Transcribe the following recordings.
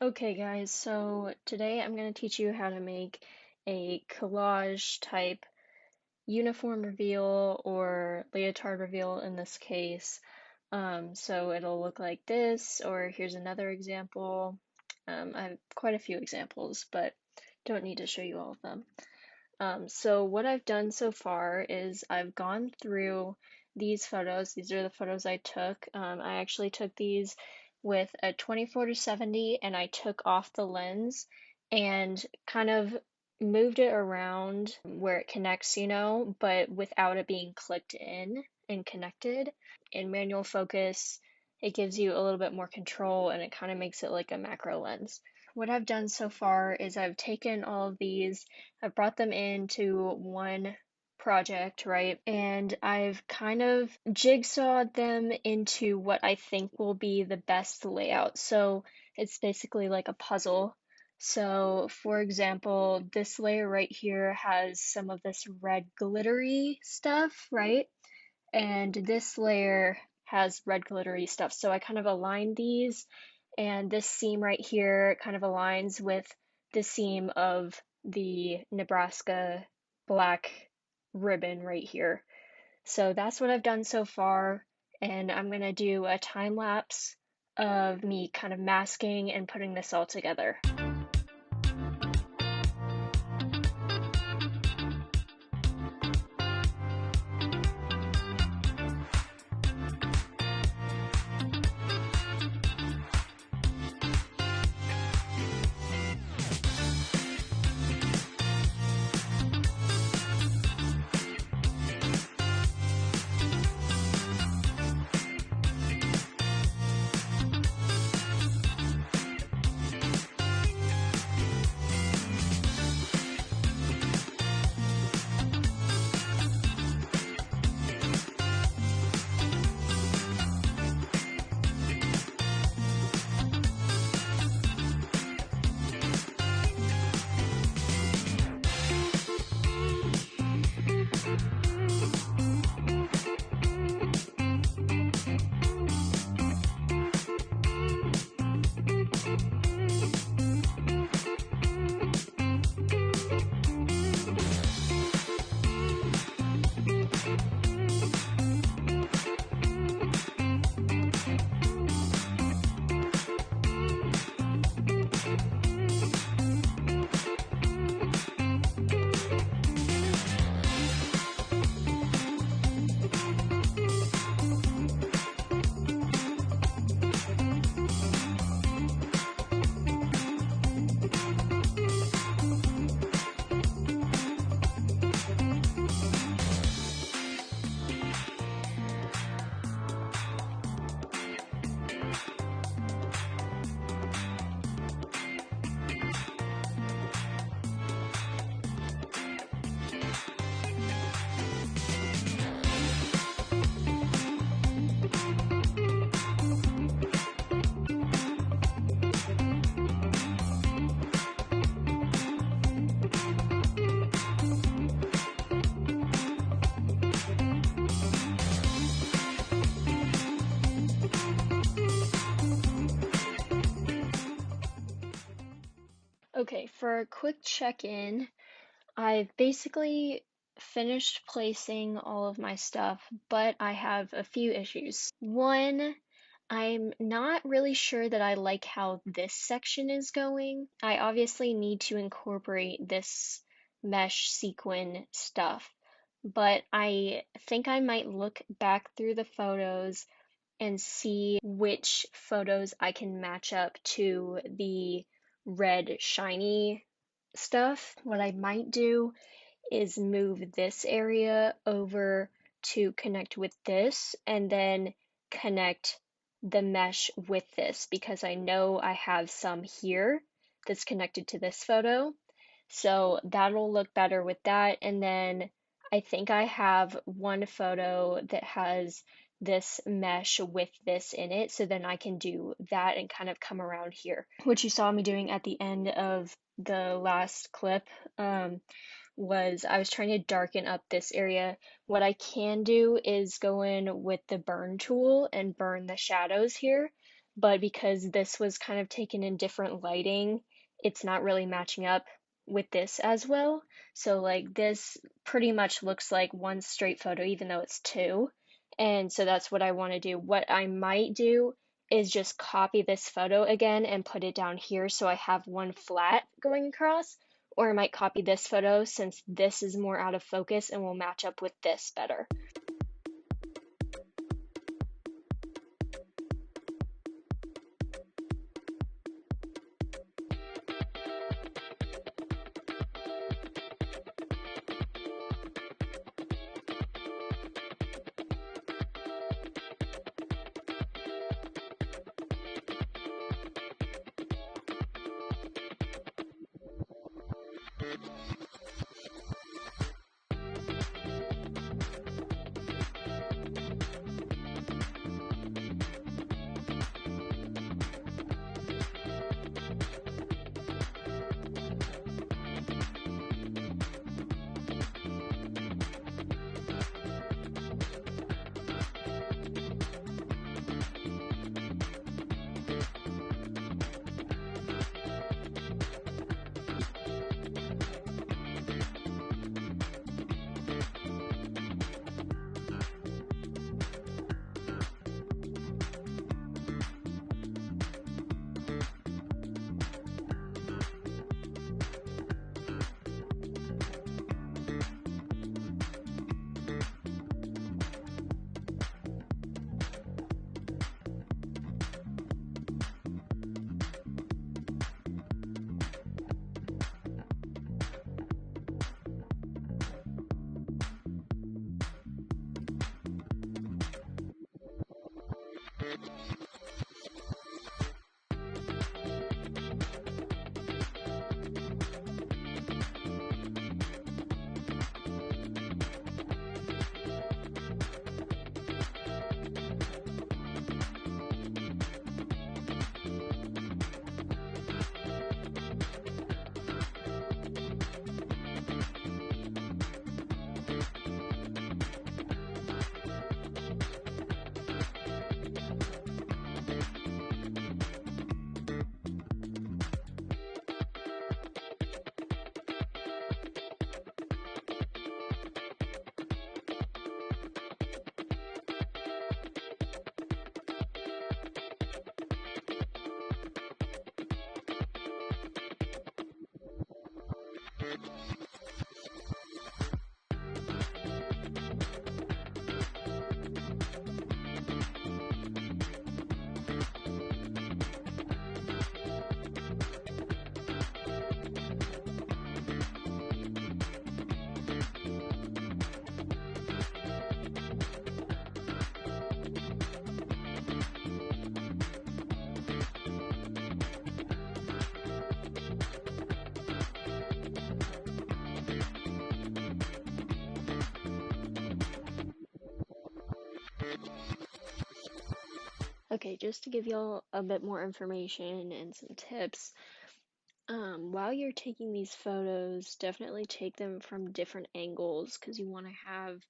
Okay guys, so today I'm going to teach you how to make a collage type uniform reveal or leotard reveal in this case. So it'll look like this, or here's another example. I have quite a few examples, but don't need to show you all of them. So what I've done so far is I've gone through these photos. These are the photos I took. I actually took these with a 24-70 and I took off the lens and kind of moved it around where it connects, but without it being clicked in and connected. In manual focus, it gives you a little bit more control and it kind of makes it like a macro lens. What I've done so far is I've taken all of these, I've brought them into one project, right? And I've kind of jigsawed them into what I think will be the best layout. So it's basically like a puzzle. So, for example, this layer right here has some of this red glittery stuff, right? And this layer has red glittery stuff. So I kind of aligned these, and this seam right here kind of aligns with the seam of the Nebraska black ribbon right here. So that's what I've done so far, and I'm gonna do a time lapse of me kind of masking and putting this all together. Okay, for a quick check-in, I've basically finished placing all of my stuff, but I have a few issues. One, I'm not really sure that I like how this section is going. I obviously need to incorporate this mesh sequin stuff, but I think I might look back through the photos and see which photos I can match up to the red shiny stuff. What I might do is move this area over to connect with this and then connect the mesh with this because I know I have some here that's connected to this photo. So that'll look better with that. And then I think I have one photo that has this mesh with this in it. So then I can do that and kind of come around here. What you saw me doing at the end of the last clip was I was trying to darken up this area. What I can do is go in with the burn tool and burn the shadows here. but because this was kind of taken in different lighting, it's not really matching up with this as well. So like this pretty much looks like one straight photo, even though it's two. And so that's what I want to do. What I might do is just copy this photo again and put it down here so I have one flat going across. Or I might copy this photo since this is more out of focus and will match up with this better. Okay, just to give y'all a bit more information and some tips, while you're taking these photos, definitely take them from different angles because you want to have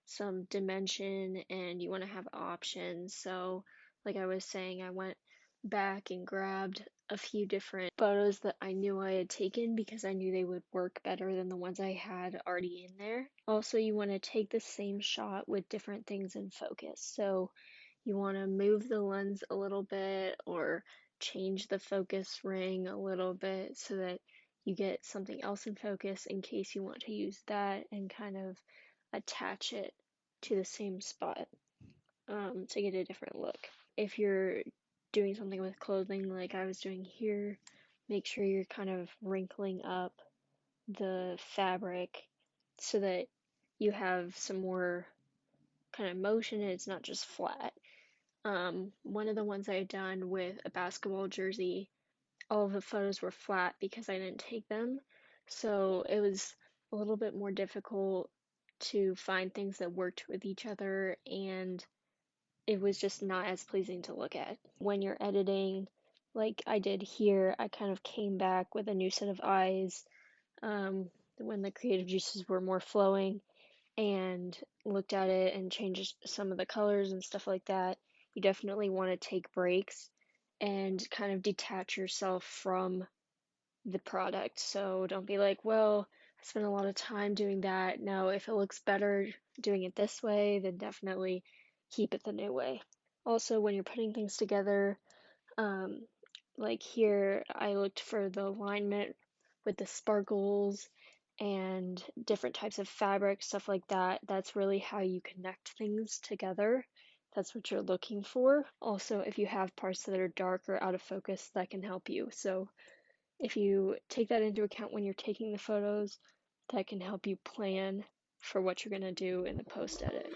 some dimension and you want to have options. So, like I was saying, I went back and grabbed a few different photos that I knew I had taken because I knew they would work better than the ones I had already in there. Also, you want to take the same shot with different things in focus. So, you want to move the lens a little bit or change the focus ring a little bit so that you get something else in focus in case you want to use that and kind of attach it to the same spot to get a different look. If you're doing something with clothing like I was doing here, make sure you're kind of wrinkling up the fabric so that you have some more kind of motion and it's not just flat. One of the ones I had done with a basketball jersey, all of the photos were flat because I didn't take them. So it was a little bit more difficult to find things that worked with each other, and it was just not as pleasing to look at. When you're editing, like I did here, I kind of came back with a new set of eyes when the creative juices were more flowing and looked at it and changed some of the colors and stuff like that. You definitely want to take breaks and kind of detach yourself from the product. So don't be like, well, I spent a lot of time doing that. No, if it looks better doing it this way, then definitely keep it the new way. Also, when you're putting things together, um, like here, I looked for the alignment with the sparkles and different types of fabric, stuff like that. That's really how you connect things together. That's what you're looking for. Also, if you have parts that are dark or out of focus, that can help you. So if you take that into account when you're taking the photos, that can help you plan for what you're going to do in the post edit.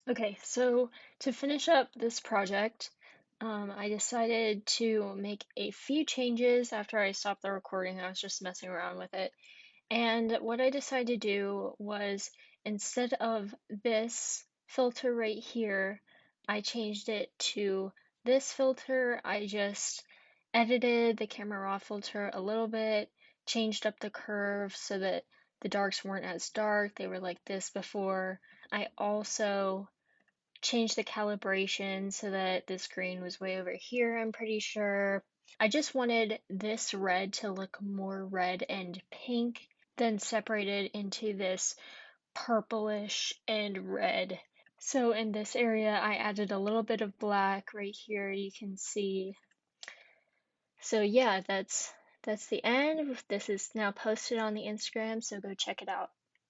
Okay, so to finish up this project, I decided to make a few changes after I stopped the recording. I was just messing around with it. And what I decided to do was, instead of this filter right here, I changed it to this filter. I just edited the camera raw filter a little bit, changed up the curve so that the darks weren't as dark. They were like this before. I also changed the calibration so that this green was way over here, I'm pretty sure. I just wanted this red to look more red and pink, then separated into this purplish and red. So in this area, I added a little bit of black right here, you can see. So yeah, that's the end. This is now posted on the Instagram, so go check it out.